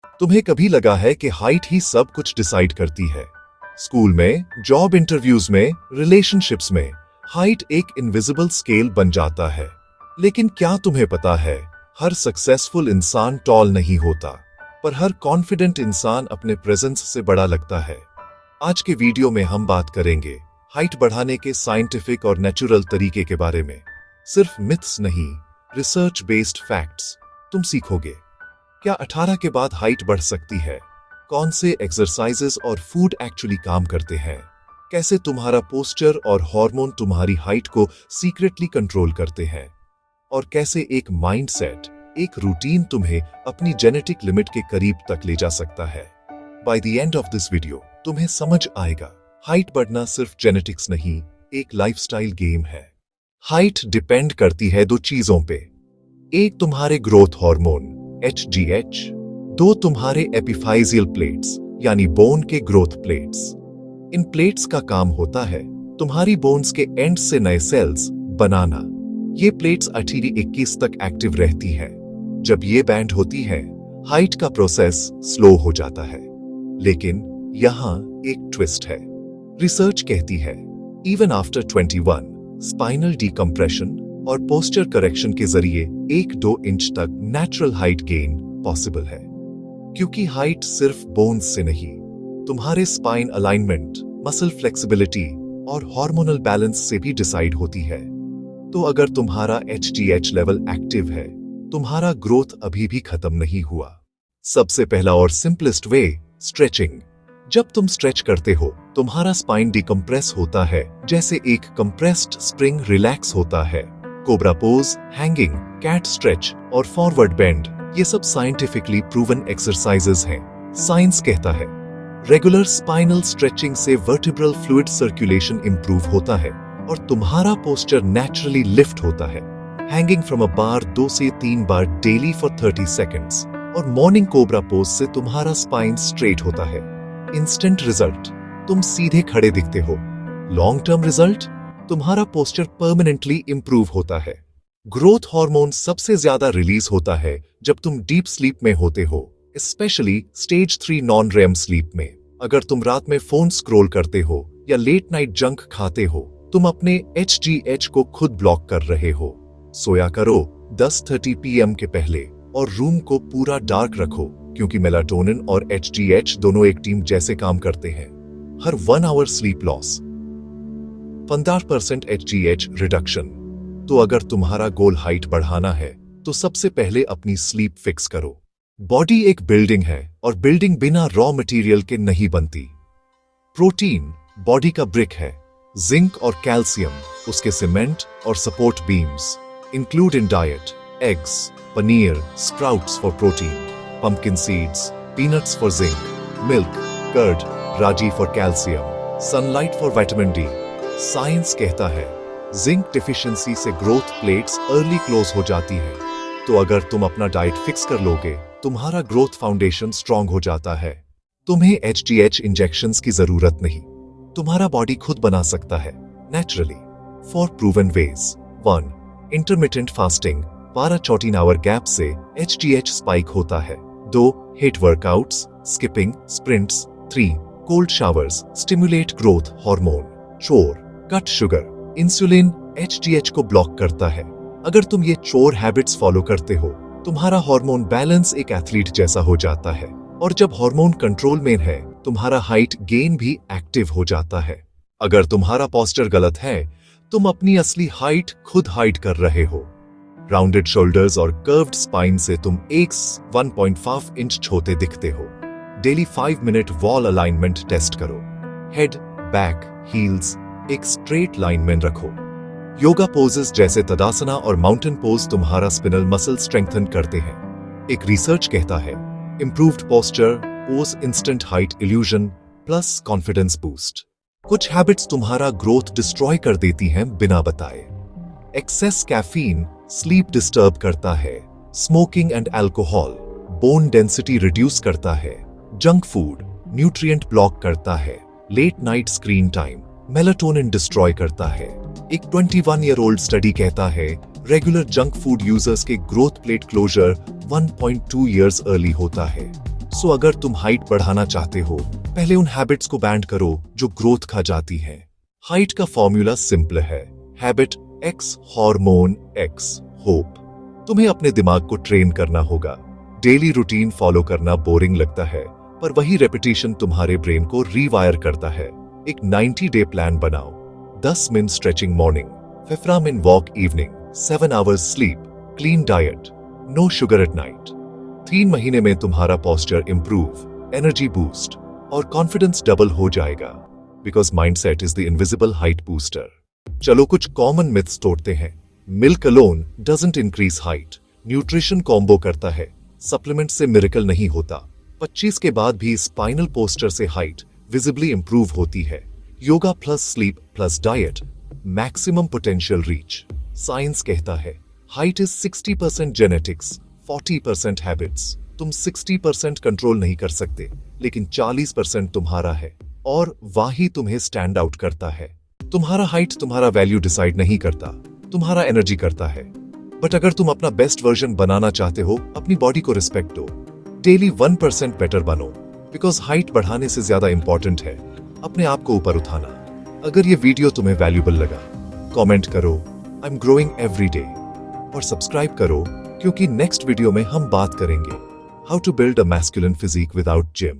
तुम्हें कभी लगा है कि हाइट ही सब कुछ डिसाइड करती है? स्कूल में, जॉब इंटरव्यूज में, रिलेशनशिप्स में हाइट एक इनविजिबल स्केल बन जाता है। लेकिन क्या तुम्हें पता है, हर सक्सेसफुल इंसान टॉल नहीं होता, पर हर कॉन्फिडेंट इंसान अपने प्रेजेंस से बड़ा लगता है। आज के वीडियो में हम बात करेंगे हाइट बढ़ाने के साइंटिफिक और नेचुरल तरीके के बारे में। सिर्फ मिथ्स नहीं, रिसर्च बेस्ड फैक्ट्स तुम सीखोगे। क्या 18 के बाद हाइट बढ़ सकती है? कौन से एक्सरसाइजेस और फूड एक्चुअली काम करते हैं? कैसे तुम्हारा पोस्चर और हार्मोन तुम्हारी हाइट को सीक्रेटली कंट्रोल करते हैं? और कैसे एक माइंडसेट, एक रूटीन तुम्हें अपनी जेनेटिक लिमिट के करीब तक ले जा सकता है। By the end of this video तुम्हें समझ आएगा, हाइट बढ़ना सिर्फ जेनेटिक्स नहीं, एक लाइफस्टाइल गेम है। हाइट डिपेंड करती है दो चीजों पे। एक तुम्हारे ग्रोथ हार्मोन HGH, दो तुम्हारे एपिफाइजियल प्लेट्स यानी बोन के ग्रोथ प्लेट्स। इन प्लेट्स का काम होता है तुम्हारी बोन्स के एंड से नए सेल्स बनाना। ये प्लेट्स 18-21 तक एक्टिव रहती है। जब ये बैंड होती है, हाइट का प्रोसेस स्लो हो जाता है। लेकिन यहां एक ट्विस्ट है। रिसर्च कहती है इवन आफ्टर 21, स्पाइनल डिकम्प्रेशन और पोस्चर करेक्शन के जरिए 1-2 इंच तक नेचुरल हाइट गेन पॉसिबल है। क्योंकि हाइट सिर्फ बोन्स से नहीं, तुम्हारे स्पाइन अलाइनमेंट, मसल फ्लेक्सिबिलिटी और हार्मोनल बैलेंस से भी डिसाइड होती है। तो अगर तुम्हारा HGH लेवल एक्टिव है, तुम्हारा ग्रोथ अभी भी खत्म नहीं हुआ। सबसे पहला और सिंपलेस्ट वे, स्ट्रेचिंग। जब तुम स्ट्रेच करते हो, तुम्हारा स्पाइन डिकम्प्रेस होता है, जैसे एक कंप्रेस्ड स्प्रिंग रिलैक्स होता है। Cobra pose, hanging, cat stretch और फॉरवर्ड बेंड, ये सब साइंटिफिकली प्रूवन एक्सरसाइजेस हैं। साइंस कहता है रेगुलर स्पाइनल स्ट्रेचिंग से वर्टिब्रल फ्लूइड सर्कुलेशन इंप्रूव होता है और तुम्हारा पोस्चर नेचुरली लिफ्ट होता है। हैंगिंग फ्रॉम अ बार 2 से 3 बार डेली फॉर 30 सेकेंड्स और मॉर्निंग कोबरा पोज से तुम्हारा स्पाइन स्ट्रेट होता है। इंस्टेंट रिजल्ट, तुम सीधे खड़े दिखते हो। लॉन्ग टर्म रिजल्ट, तुम्हारा पोस्चर परमानेंटली इंप्रूव होता है। ग्रोथ हार्मोन सबसे ज्यादा रिलीज होता है जब तुम डीप स्लीप में होते हो, specially stage 3 non REM sleep में। अगर तुम रात में फोन स्क्रॉल करते हो या लेट नाइट जंक खाते हो, तुम अपने HGH को खुद ब्लॉक कर रहे हो। सोया करो 10:30 PM के पहले और रूम को पूरा डार्क रखो, क्योंकि मेलाटोनिन और HGH दोनों एक टीम जैसे काम करते हैं। हर 1 hour sleep loss 15% HGH reduction. तो अगर तुम्हारा गोल हाइट बढ़ाना है, तो सबसे पहले अपनी स्लीप फिक्स करो। बॉडी एक बिल्डिंग है और बिल्डिंग बिना रॉ मटेरियल के नहीं बनती। प्रोटीन बॉडी का ब्रिक है, जिंक और कैल्शियम उसके सीमेंट और support beams. Include in diet eggs, paneer, sprouts for protein, pumpkin seeds, peanuts for zinc, milk, curd, ragi for calcium, sunlight for vitamin D. Science कहता है जिंक डिफिशियंसी से growth plates early close हो जाती है। तो अगर तुम अपना डाइट फिक्स कर लोगे, तुम्हारा ग्रोथ फाउंडेशन स्ट्रांग हो जाता है। तुम्हें HGH इंजेक्शंस की जरूरत नहीं, तुम्हारा बॉडी खुद बना सकता है naturally. 4 proven ways. 1. Intermittent fasting, 12-14 hour gap से HGH स्पाइक होता है। 2. HIIT workouts, skipping, sprints. 3. Cold showers, stimulate growth hormone. 4. Cut sugar, insulin HGH को ब्लॉक करता है। अगर तुम ये 4 हैबिट्स फॉलो करते हो, तुम्हारा हार्मोन बैलेंस एक एथलीट जैसा हो जाता है। और जब हार्मोन कंट्रोल में है, तुम्हारा हाइट गेन भी एक्टिव हो जाता है। अगर तुम्हारा पोस्चर गलत है, तुम अपनी असली हाइट खुद हाइड कर रहे हो। राउंडेड शोल्डर्स और कर्व्ड स्पाइन से तुम 1.5 इंच छोटे दिखते हो। Daily 5 minute wall alignment test करो। हेड, बैक, हील्स एक स्ट्रेट लाइन में रखो। योगा पोजेस जैसे तदासना और माउंटेन पोज तुम्हारा स्पिनल मसल स्ट्रेंथन करते हैं। एक रिसर्च कहता है improved posture pose instant height illusion plus confidence boost. कुछ हैबिट्स तुम्हारा ग्रोथ डिस्ट्रॉय कर देती हैं बिना बताए। एक्सेस कैफीन स्लीप डिस्टर्ब करता है। Smoking and alcohol bone density reduce करता है। जंक फूड न्यूट्रिएंट ब्लॉक करता है। Late night screen time melatonin destroy करता है। एक 21 ईयर ओल्ड स्टडी कहता है रेगुलर जंक फूड यूजर्स के growth plate closure 1.2 years early होता है। सो अगर तुम हाइट बढ़ाना चाहते हो, पहले उन हैबिट्स को बैंड करो जो ग्रोथ खा जाती हैं। हाइट का फॉर्मूला सिंपल है, habit x hormone x hope. तुम्हें अपने दिमाग को ट्रेन करना होगा। डेली रूटीन फॉलो करना बोरिंग लगता है, पर वही रेपिटेशन तुम्हारे ब्रेन को रीवायर करता है। एक 90-डे प्लान बनाओ। 10 minute stretching morning, 15 minute walk evening, 7 hours sleep, clean diet, no sugar at night. 3 महीने में तुम्हारा पोस्चर इंप्रूव, एनर्जी बूस्ट और कॉन्फिडेंस डबल हो जाएगा। Because mindset is the invisible height booster. चलो कुछ कॉमन मिथ्स तोड़ते हैं। Milk alone doesn't increase height. Nutrition combo करता है, सप्लीमेंट से मिरेकल नहीं होता। 25 के बाद भी स्पाइनल पोस्चर से हाइट विजिबली इंप्रूव होती है। Yoga plus sleep plus diet, maximum potential reach. Science कहता है हाइट इज 60% जेनेटिक्स, 40% हैबिट्स। तुम 60% कंट्रोल नहीं कर सकते, लेकिन 40% तुम्हारा है, और वही तुम्हें स्टैंड आउट करता है। तुम्हारा हाइट तुम्हारा वैल्यू डिसाइड नहीं करता, तुम्हारा एनर्जी करता है। बट अगर तुम अपना बेस्ट वर्जन बनाना चाहते हो, अपनी बॉडी को रिस्पेक्ट दो। डेली 1% बेटर बनो, बिकॉज हाइट बढ़ाने से ज्यादा इंपॉर्टेंट है अपने आप को ऊपर उठाना। अगर ये वीडियो तुम्हें वैल्यूबल लगा, कमेंट करो I am growing every day, और सब्सक्राइब करो, क्योंकि नेक्स्ट वीडियो में हम बात करेंगे how to build a masculine physique without gym.